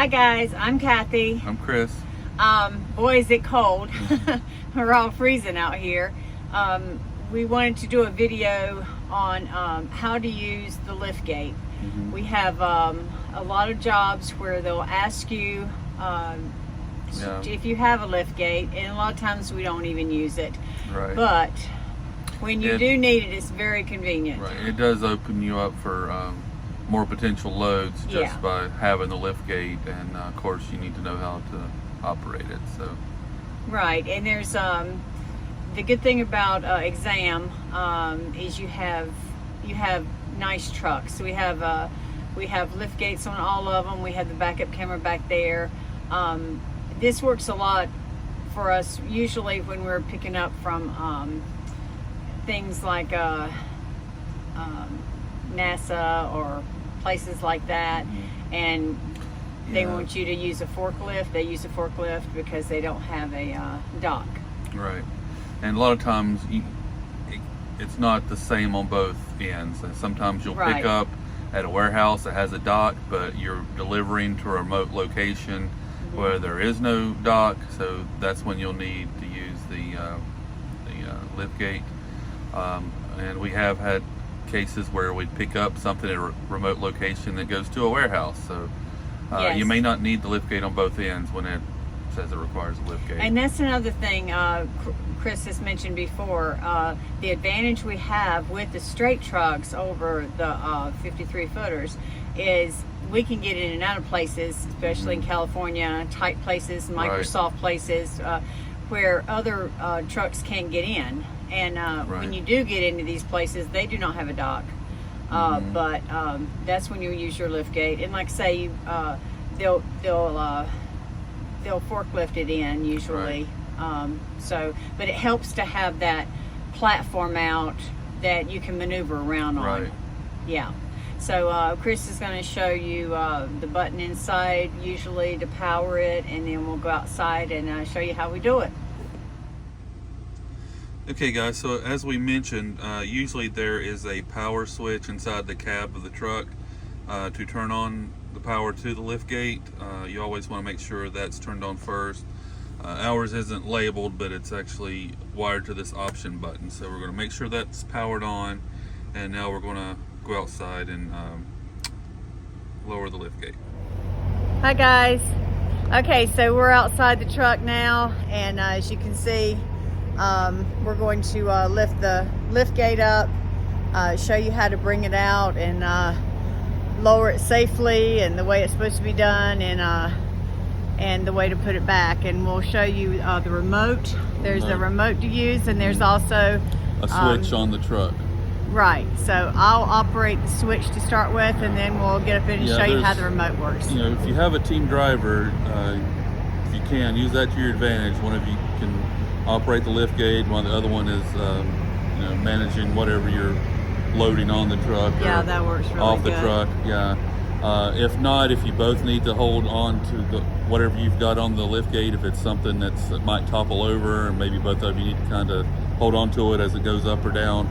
Hi guys, I'm Kathy. I'm Chris. Boy, is it cold. We're all freezing out here. We wanted to do a video on how to use the lift gate. We have a lot of jobs where they'll ask you if you have a lift gate, and a lot of times we don't even use it. Right. But when you do need it, it's very convenient. Right. It does open you up for more potential loads just by having the lift gate, and of course you need to know how to operate it. So. Right, and there's the good thing about EXAM is you have nice trucks. We have lift gates on all of them. We have the backup camera back there. This works a lot for us usually when we're picking up from things like NASA or places like that, and they want you to use a forklift. They use a forklift because they don't have a dock. Right, and a lot of times it's not the same on both ends. Sometimes you'll pick up at a warehouse that has a dock, but you're delivering to a remote location where there is no dock, so that's when you'll need to use the lift gate. And we have had cases where we'd pick up something at a remote location that goes to a warehouse, so you may not need the lift gate on both ends when it says it requires a lift gate. And that's another thing Chris has mentioned before. The advantage we have with the straight trucks over the 53 footers is we can get in and out of places, especially in California, tight places, Microsoft places, where other trucks can't get in. And when you do get into these places, they do not have a dock. But that's when you use your lift gate. And like I say, they'll forklift it in usually. But it helps to have that platform out that you can maneuver around on. Yeah. So Chris is going to show you the button inside usually to power it, and then we'll go outside and show you how we do it. Okay guys, so as we mentioned, usually there is a power switch inside the cab of the truck to turn on the power to the lift gate. You always want to make sure that's turned on first. Ours isn't labeled, but it's actually wired to this option button. So we're going to make sure that's powered on, and now we're going to go outside and lower the lift gate. Hi guys. Okay, so we're outside the truck now, and as you can see, we're going to lift the lift gate up, show you how to bring it out and lower it safely and the way it's supposed to be done, and the way to put it back. And we'll show you the remote. There's the remote to use, and there's also a switch on the truck. Right, so I'll operate the switch to start with, and then we'll get up in and show you how the remote works. You know, if you have a team driver, if you can, use that to your advantage. One of you can operate the lift gate, while the other one is managing whatever you're loading on the truck. Yeah, that works really off the good. truck. Yeah. If not, if you both need to hold on to whatever you've got on the lift gate, if it's something that might topple over, and maybe both of you need to kind of hold on to it as it goes up or down,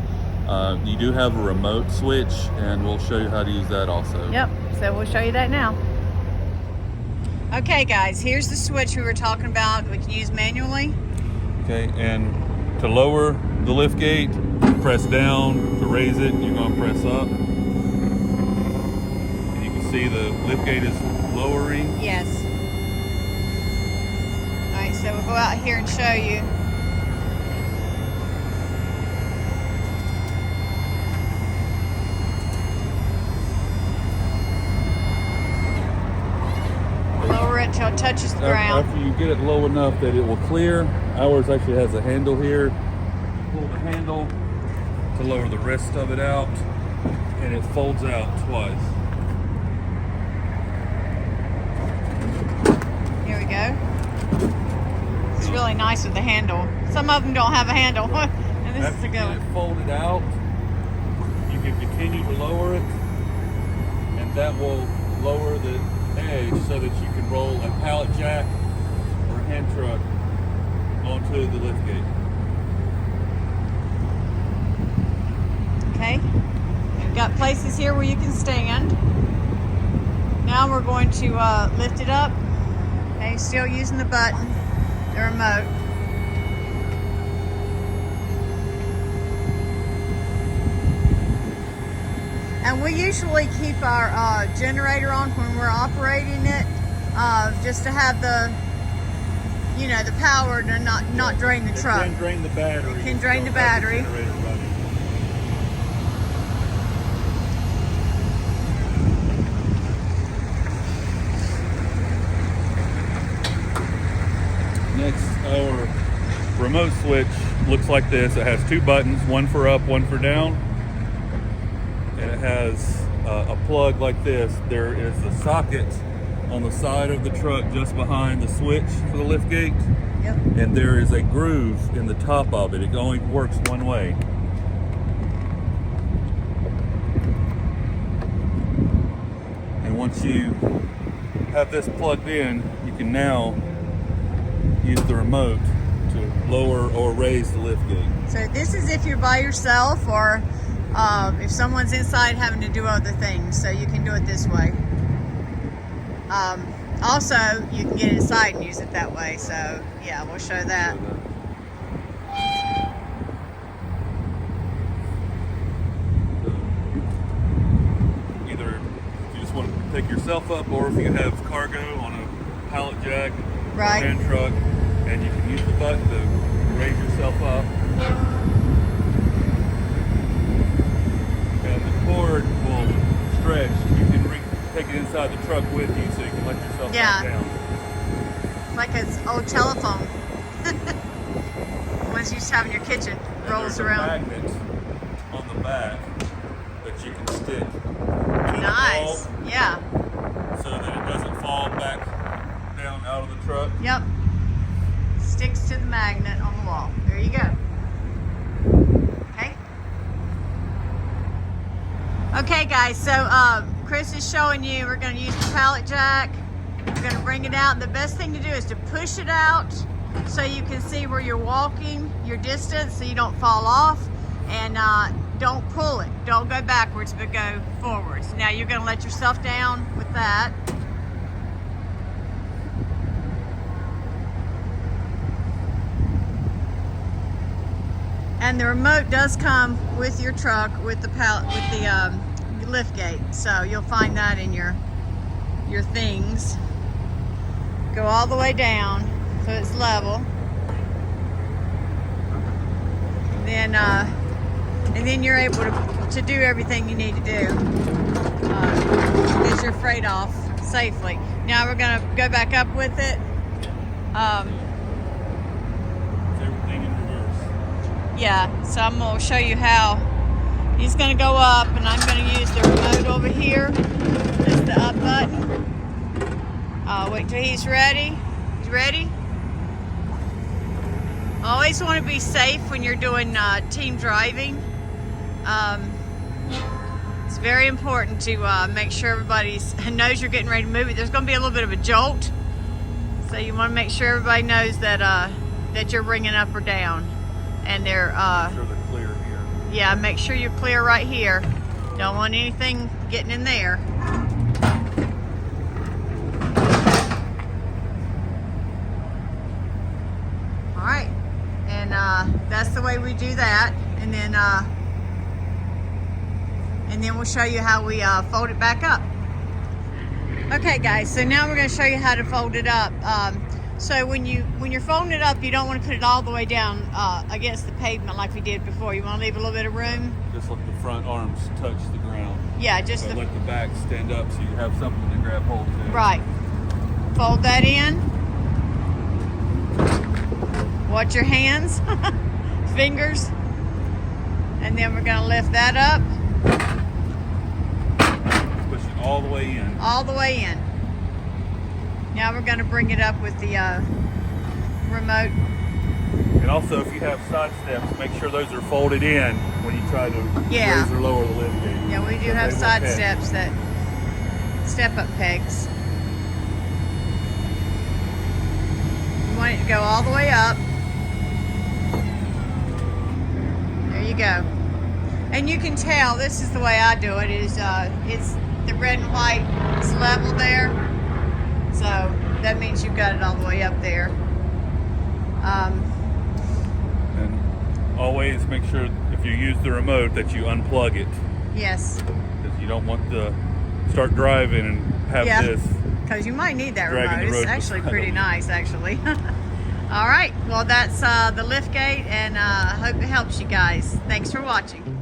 you do have a remote switch, and we'll show you how to use that also. Yep, so we'll show you that now. Okay guys, here's the switch we were talking about we can use manually. Okay, and to lower the lift gate, press down. To raise it, you're going to press up. And you can see the lift gate is lowering. Yes. All right, so we'll go out here and show you. Lower it until it touches the ground. After you get it low enough that it will clear, ours actually has a handle here. Pull the handle to lower the rest of it out, and it folds out twice. Here we go. It's really nice with the handle. Some of them don't have a handle, and this is a good one. After you get it folded out, you can continue to lower it, and that will lower the edge so that you can roll a pallet jack or a hand truck onto the lift gate. Okay, we've got places here where you can stand. now we're going to lift it up. Okay, still using the button, the remote. And we usually keep our generator on when we're operating it, just to have the, you know, the power to not drain the truck. It can drain the battery. It can drain the battery. Next, our remote switch looks like this. It has two buttons, one for up, one for down. And it has a plug like this. There is the socket on the side of the truck just behind the switch for the lift gate. Yep. And there is a groove in the top of it. It only works one way. And once you have this plugged in, you can now use the remote to lower or raise the lift gate. So this is if you're by yourself, or if someone's inside having to do other things, so you can do it this way. Also, you can get inside and use it that way, so yeah, we'll show that. Either if you just want to pick yourself up, or if you have cargo on a pallet jack, Right. or hand truck, and you can use the button to raise yourself up. And the cord will stretch. You can take it inside the truck with you, so you can let yourself Yeah. down. Like an old telephone. Ones you used to have in your kitchen. And Rolls there's around. a magnet on the back that you can stick to the Nice. wall Yeah. so that it doesn't fall back down out of the truck. Yep. Sticks to the magnet on the wall. There you go. Okay. Okay, guys. So Chris is showing you. We're going to use the pallet jack. We're going to bring it out. The best thing to do is to push it out so you can see where you're walking, your distance, so you don't fall off. And don't pull it. Don't go backwards, but go forwards. Now you're going to let yourself down with that. And the remote does come with your truck with the pallet, with the lift gate. So you'll find that in your things. Go all the way down so it's level. And then you're able to do everything you need to do. Get your freight off safely. Now we're gonna go back up with it. Everything in reverse. Yeah, so I'm gonna show you how. He's gonna go up, and I'm gonna use the remote over here. That's the up button. Wait till he's ready. He's ready. Always want to be safe when you're doing team driving. It's very important to make sure everybody knows you're getting ready to move it. There's going to be a little bit of a jolt, so you want to make sure everybody knows that that you're bringing up or down, and they're Make sure they're clear here. yeah, make sure you're clear right here. Don't want anything getting in there. All right, and that's the way we do that, and then we'll show you how we fold it back up. Okay, guys, so now we're going to show you how to fold it up. So when you're folding it up, you don't want to put it all the way down against the pavement like we did before. You want to leave a little bit of room. Just let the front arms touch the ground. Yeah, just So let the back stand up so you have something to grab hold to. right. Fold that in. Watch your hands, fingers, and then we're going to lift that up. Push it all the way in. All the way in. Now we're going to bring it up with the remote. And also, if you have side steps, make sure those are folded in when you try to raise or lower the lift gate. Yeah, we do have side steps, that step-up pegs. You want it to go all the way up. There you go. And you can tell, this is the way I do it, is the red and white is level there. So that means you've got it all the way up there. And always make sure if you use the remote that you unplug it. Yes. Because you don't want to start driving and have this. Because you might need that dragging remote. the road It's actually beside pretty you. nice, actually. All right. Well, that's the lift gate, and I hope it helps you guys. Thanks for watching.